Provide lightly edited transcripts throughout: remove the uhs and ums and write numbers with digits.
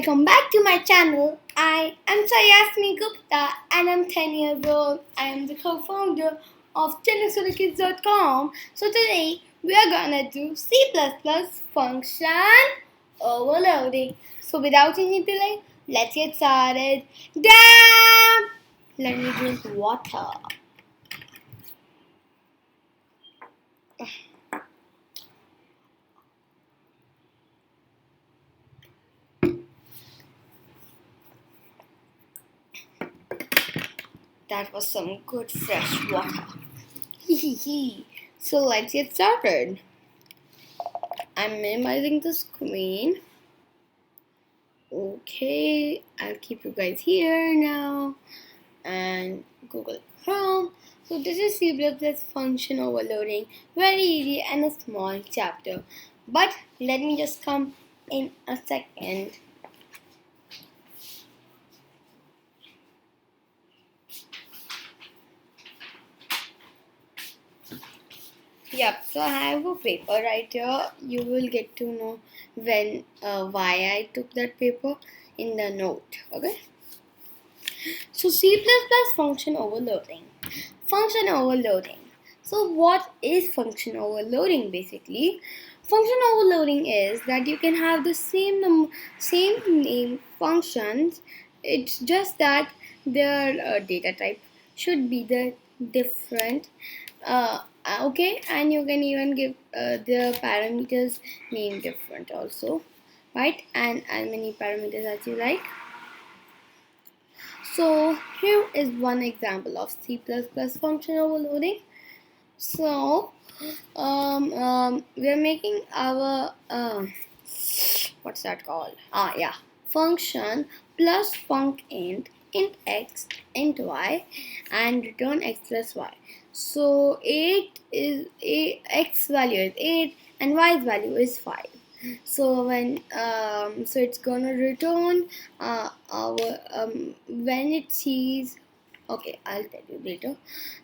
welcome back to my channel. I am Saiasmi Gupta and I'm 10 years old. I am the co-founder of ChennaiSoloKids.com. So today we are gonna do C++ function overloading. So without any delay, let's get started. Damn! Let me drink water. That was some good fresh water. So let's get started. I'm minimizing the screen. Okay, I'll keep you guys here now and Google Chrome. So this is C++ function overloading. Very easy and a small chapter. But let me just come in a second. Yep, so I have a paper right here. You will get to know when why I took that paper in the note. Okay. So C++ function overloading. Function overloading. So what is function overloading basically? Function overloading is that you can have the same name functions. It's just that their data type should be the different. Okay, and you can even give the parameters name different also, right? And as many parameters as you like. So here is one example of C++ function overloading. So we are making our what's that called? Function plus func int x int y and return x plus y. So 8 is x value is 8 and y's value is 5. So so it's gonna return our when it sees. Okay, I'll tell you later.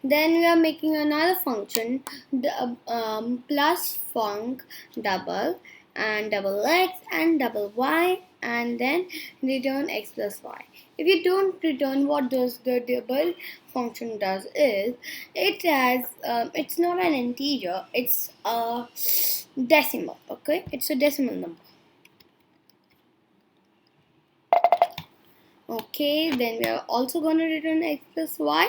Then we are making another function, plus func double and double x and double y, and then return x plus y. If you don't return, what does the double function does is it's not an integer, it's a decimal. Okay, it's a decimal number. Okay, then we are also going to return x plus y.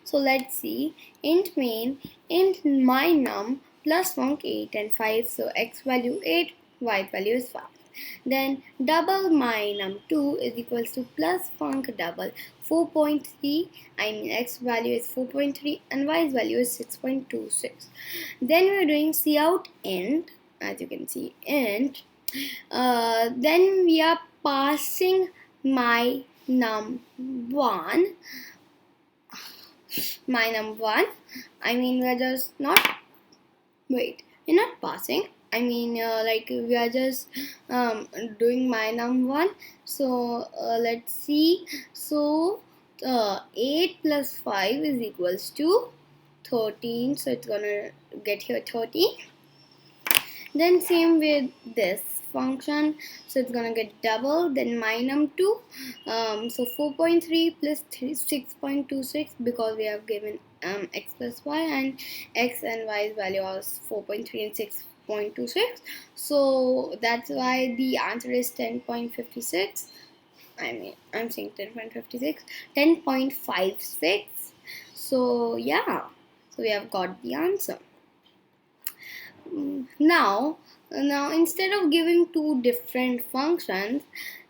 So let's see. Int main, int my num plus func 8 and 5. So x value 8, y value is 5. Then double my num 2 is equals to plus func double 4.3. I mean x value is 4.3 and y's value is 6.26. Then we are doing cout int, as you can see, int. Then we are passing my num1. My num1. I mean, we're just not. Wait, we're not passing. I mean, like we are just doing my num1. So let's see. So 8 plus 5 is equals to 13. So it's gonna get here 13. Then same with this function, so it's gonna get double, then my num2, so 4.3 plus 6.26, because we have given x plus y, and x and y's value was 4.3 and 6.26, so that's why the answer is 10.56. I mean, I'm saying 10.56, 10.56. So yeah, so we have got the answer. Now instead of giving two different functions,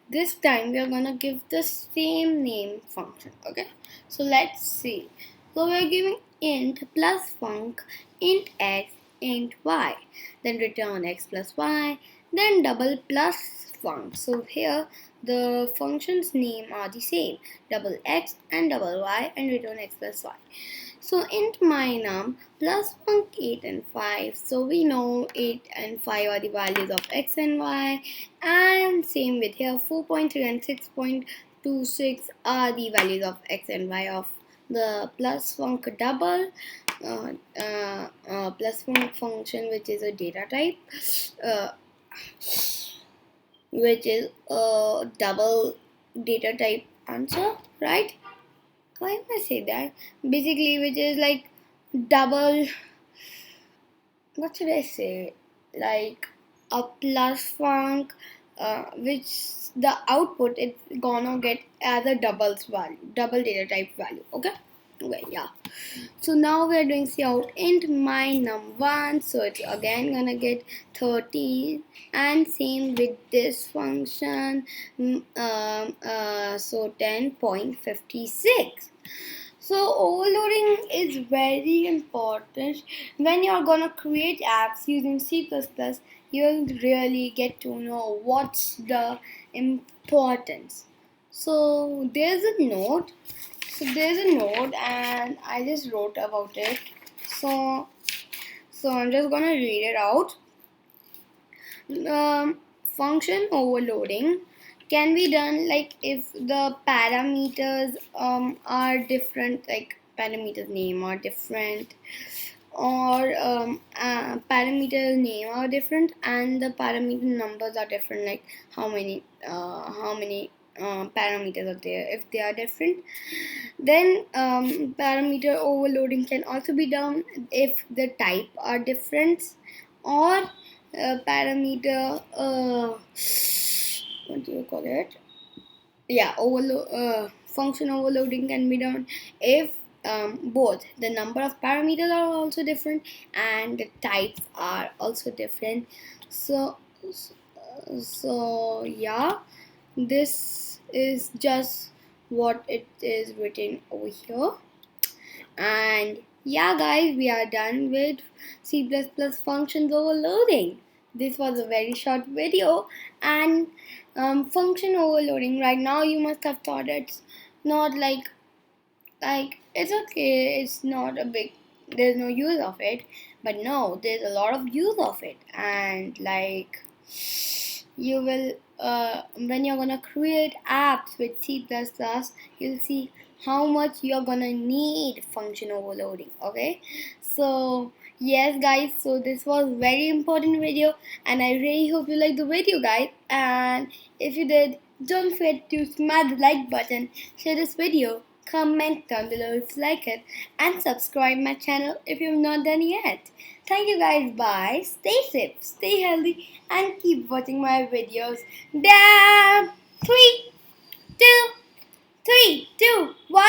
this time we are gonna give the same name function. Okay, so let's see. So we are giving int plus func int x int y, then return x plus y, then double plus func. So here the functions name are the same, double x and double y, and return x plus y. So int my num plus func 8 and 5. So we know 8 and 5 are the values of x and y, and same with here 4.3 and 6.26 are the values of x and y of the plus func double plus func function, which is a data type. which is a double data type answer, right? Why am I say that? Basically, which is like double, what should I say? Like a plus func, which the output it's gonna get as a doubles value, double data type value. Okay. Okay, yeah. So now we are doing cout int my num1, so it's again gonna get 13, and same with this function. So 10.56. So overloading is very important when you're gonna create apps using C++. You'll really get to know what's the importance. So there's a note. And I just wrote about it. So I'm just gonna read it out. Function overloading can be done like if the parameters are different, like parameter name are different, or parameter name are different and the parameter numbers are different, like how many parameters are there. If they are different, then parameter overloading can also be done if the type are different, or parameter what do you call it? Yeah, function overloading can be done if both the number of parameters are also different and the types are also different. So yeah, this is just what it is written over here. And yeah, guys, we are done with C++ functions overloading. This was a very short video, and function overloading. Right now, you must have thought it's not like it's okay. It's not a big. There's no use of it, but no, there's a lot of use of it, and like you will when you're gonna create apps with C++, you'll see how much you're gonna need function overloading. Okay, so yes, guys, so this was very important video, and I really hope you liked the video, guys. And if you did, don't forget to smash the like button, share this video, comment down below if you like it, and subscribe my channel if you've not done yet. Thank you, guys. Bye. Stay safe, stay healthy, and keep watching my videos. Damn! 3, 2, 3, 2, 1.